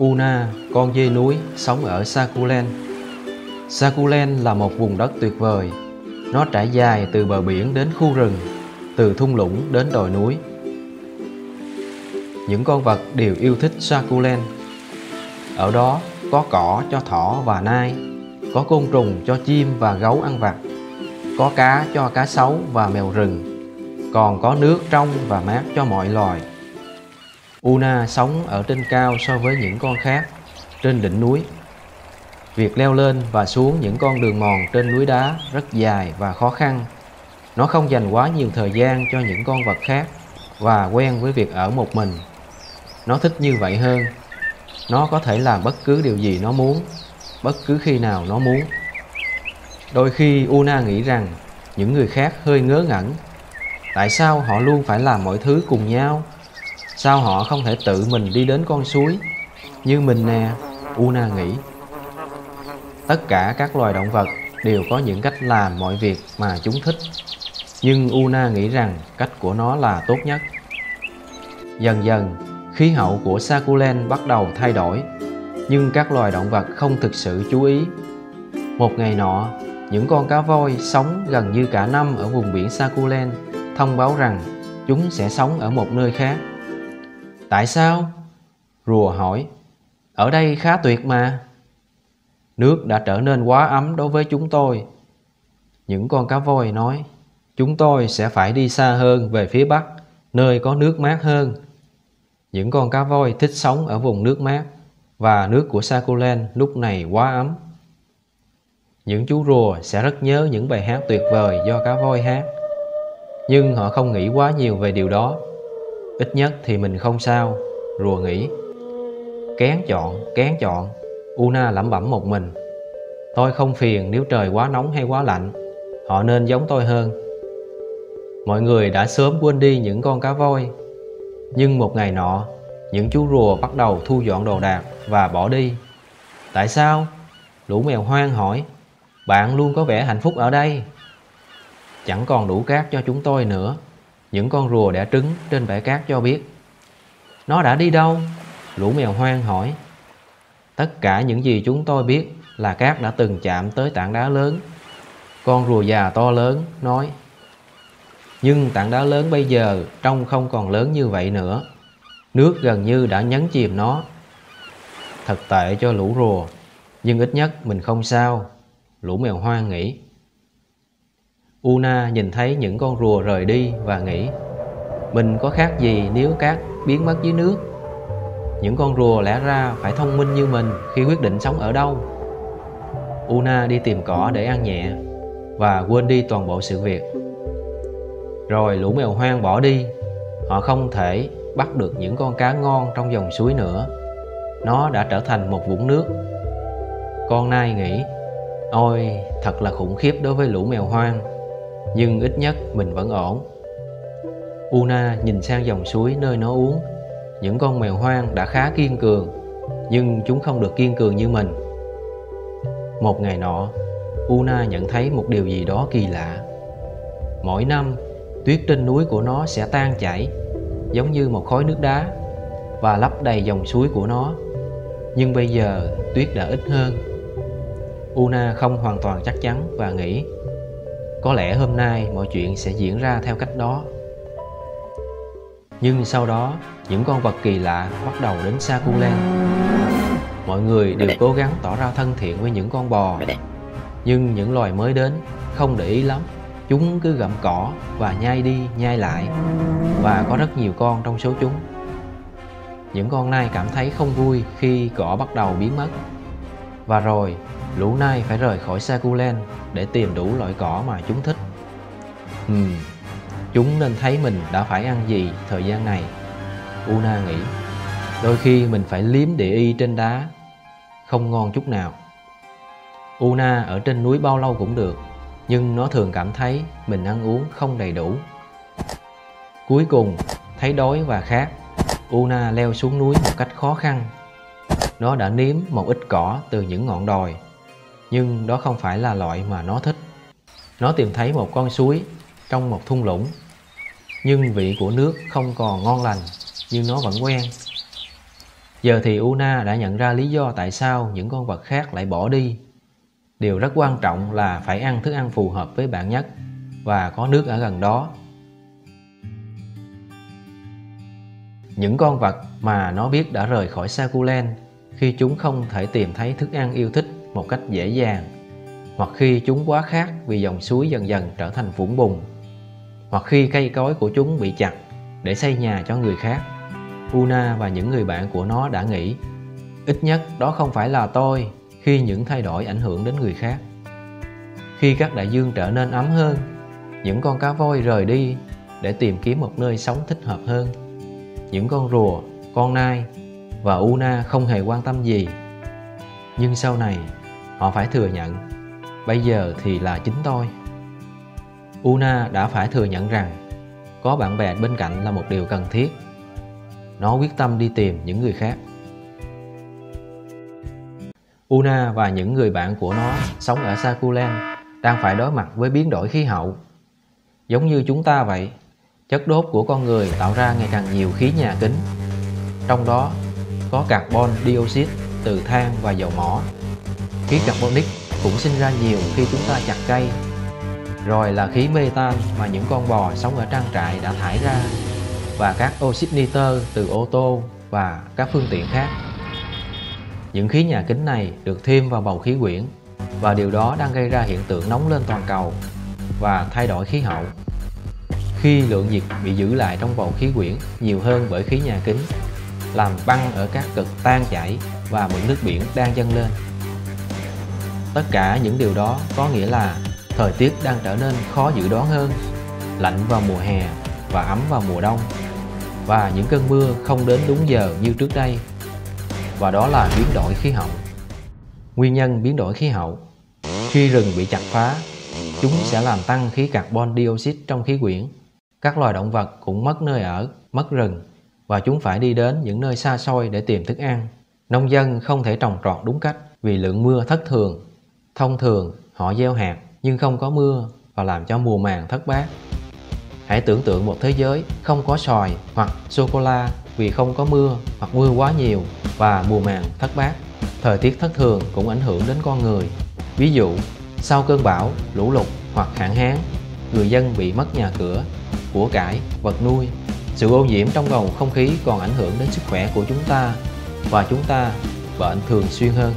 Una, con dê núi, sống ở Sakulen. Sakulen là một vùng đất tuyệt vời. Nó trải dài từ bờ biển đến khu rừng, từ thung lũng đến đồi núi. Những con vật đều yêu thích Sakulen. Ở đó có cỏ cho thỏ và nai, có côn trùng cho chim và gấu ăn vặt, có cá cho cá sấu và mèo rừng, còn có nước trong và mát cho mọi loài. Una sống ở trên cao so với những con khác, trên đỉnh núi. Việc leo lên và xuống những con đường mòn trên núi đá rất dài và khó khăn. Nó không dành quá nhiều thời gian cho những con vật khác và quen với việc ở một mình. Nó thích như vậy hơn. Nó có thể làm bất cứ điều gì nó muốn, bất cứ khi nào nó muốn. Đôi khi Una nghĩ rằng những người khác hơi ngớ ngẩn. Tại sao họ luôn phải làm mọi thứ cùng nhau? Sao họ không thể tự mình đi đến con suối? Như mình nè, Una nghĩ. Tất cả các loài động vật đều có những cách làm mọi việc mà chúng thích. Nhưng Una nghĩ rằng cách của nó là tốt nhất. Dần dần, khí hậu của Sakulen bắt đầu thay đổi. Nhưng các loài động vật không thực sự chú ý. Một ngày nọ, những con cá voi sống gần như cả năm ở vùng biển Sakulen thông báo rằng chúng sẽ sống ở một nơi khác. Tại sao? Rùa hỏi. Ở đây khá tuyệt mà. Nước đã trở nên quá ấm đối với chúng tôi. Những con cá voi nói. Chúng tôi sẽ phải đi xa hơn về phía bắc, nơi có nước mát hơn. Những con cá voi thích sống ở vùng nước mát, và nước của Sakulen lúc này quá ấm. Những chú rùa sẽ rất nhớ những bài hát tuyệt vời do cá voi hát. Nhưng họ không nghĩ quá nhiều về điều đó. Ít nhất thì mình không sao, rùa nghĩ. Kén chọn, Una lẩm bẩm một mình. Tôi không phiền nếu trời quá nóng hay quá lạnh. Họ nên giống tôi hơn. Mọi người đã sớm quên đi những con cá voi. Nhưng một ngày nọ, những chú rùa bắt đầu thu dọn đồ đạc và bỏ đi. Tại sao? Lũ mèo hoang hỏi. Bạn luôn có vẻ hạnh phúc ở đây. Chẳng còn đủ cát cho chúng tôi nữa, những con rùa đẻ trứng trên bãi cát cho biết. Nó đã đi đâu? Lũ mèo hoang hỏi. Tất cả những gì chúng tôi biết là cát đã từng chạm tới tảng đá lớn. Con rùa già to lớn nói. Nhưng tảng đá lớn bây giờ trông không còn lớn như vậy nữa. Nước gần như đã nhấn chìm nó. Thật tệ cho lũ rùa, nhưng ít nhất mình không sao, lũ mèo hoang nghĩ. Una nhìn thấy những con rùa rời đi và nghĩ. Mình có khác gì nếu cát biến mất dưới nước? Những con rùa lẽ ra phải thông minh như mình khi quyết định sống ở đâu. Una đi tìm cỏ để ăn nhẹ và quên đi toàn bộ sự việc. Rồi lũ mèo hoang bỏ đi. Họ không thể bắt được những con cá ngon trong dòng suối nữa. Nó đã trở thành một vũng nước. Con nai nghĩ. Ôi, thật là khủng khiếp đối với lũ mèo hoang. Nhưng ít nhất mình vẫn ổn. Una nhìn sang dòng suối nơi nó uống. Những con mèo hoang đã khá kiên cường, nhưng chúng không được kiên cường như mình. Một ngày nọ, Una nhận thấy một điều gì đó kỳ lạ. Mỗi năm, tuyết trên núi của nó sẽ tan chảy, giống như một khối nước đá, và lấp đầy dòng suối của nó. Nhưng bây giờ tuyết đã ít hơn. Una không hoàn toàn chắc chắn và nghĩ. Có lẽ hôm nay mọi chuyện sẽ diễn ra theo cách đó. Nhưng sau đó, những con vật kỳ lạ bắt đầu đến Sakulen. Mọi người đều cố gắng tỏ ra thân thiện với những con bò. Nhưng những loài mới đến không để ý lắm. Chúng cứ gặm cỏ và nhai đi nhai lại. Và có rất nhiều con trong số chúng. Những con nai cảm thấy không vui khi cỏ bắt đầu biến mất. Và rồi, lũ nai phải rời khỏi Sakulen để tìm đủ loại cỏ mà chúng thích. Chúng nên thấy mình đã phải ăn gì thời gian này, Una nghĩ. Đôi khi mình phải liếm địa y trên đá. Không ngon chút nào. Una ở trên núi bao lâu cũng được, nhưng nó thường cảm thấy mình ăn uống không đầy đủ. Cuối cùng, thấy đói và khát, Una leo xuống núi một cách khó khăn. Nó đã nếm một ít cỏ từ những ngọn đồi, nhưng đó không phải là loại mà nó thích. Nó tìm thấy một con suối trong một thung lũng, nhưng vị của nước không còn ngon lành, nhưng nó vẫn quen. Giờ thì Una đã nhận ra lý do tại sao những con vật khác lại bỏ đi. Điều rất quan trọng là phải ăn thức ăn phù hợp với bạn nhất và có nước ở gần đó. Những con vật mà nó biết đã rời khỏi Sakulen khi chúng không thể tìm thấy thức ăn yêu thích một cách dễ dàng, hoặc khi chúng quá khát vì dòng suối dần dần trở thành vũng bùn, hoặc khi cây cối của chúng bị chặt để xây nhà cho người khác. Una và những người bạn của nó đã nghĩ, ít nhất đó không phải là tôi, khi những thay đổi ảnh hưởng đến người khác. Khi các đại dương trở nên ấm hơn, những con cá voi rời đi để tìm kiếm một nơi sống thích hợp hơn. Những con rùa, con nai và Una không hề quan tâm gì. Nhưng sau này, họ phải thừa nhận, bây giờ thì là chính tôi. Una đã phải thừa nhận rằng có bạn bè bên cạnh là một điều cần thiết. Nó quyết tâm đi tìm những người khác. Una và những người bạn của nó sống ở Sakulen đang phải đối mặt với biến đổi khí hậu. Giống như chúng ta vậy, chất đốt của con người tạo ra ngày càng nhiều khí nhà kính. Trong đó có carbon dioxide từ than và dầu mỏ. Khí carbonic cũng sinh ra nhiều khi chúng ta chặt cây. Rồi là khí methane mà những con bò sống ở trang trại đã thải ra, và các oxit nitơ từ ô tô và các phương tiện khác. Những khí nhà kính này được thêm vào bầu khí quyển, và điều đó đang gây ra hiện tượng nóng lên toàn cầu và thay đổi khí hậu. Khi lượng nhiệt bị giữ lại trong bầu khí quyển nhiều hơn bởi khí nhà kính, làm băng ở các cực tan chảy và mực nước biển đang dâng lên. Tất cả những điều đó có nghĩa là thời tiết đang trở nên khó dự đoán hơn, lạnh vào mùa hè và ấm vào mùa đông, và những cơn mưa không đến đúng giờ như trước đây. Và đó là biến đổi khí hậu. Nguyên nhân biến đổi khí hậu: khi rừng bị chặt phá, chúng sẽ làm tăng khí carbon dioxide trong khí quyển. Các loài động vật cũng mất nơi ở, mất rừng, và chúng phải đi đến những nơi xa xôi để tìm thức ăn. Nông dân không thể trồng trọt đúng cách vì lượng mưa thất thường. Thông thường, họ gieo hạt nhưng không có mưa và làm cho mùa màng thất bát. Hãy tưởng tượng một thế giới không có xoài hoặc sô-cô-la vì không có mưa hoặc mưa quá nhiều và mùa màng thất bát. Thời tiết thất thường cũng ảnh hưởng đến con người. Ví dụ, sau cơn bão, lũ lụt hoặc hạn hán, người dân bị mất nhà cửa, của cải, vật nuôi. Sự ô nhiễm trong bầu không khí còn ảnh hưởng đến sức khỏe của chúng ta, và chúng ta bệnh thường xuyên hơn.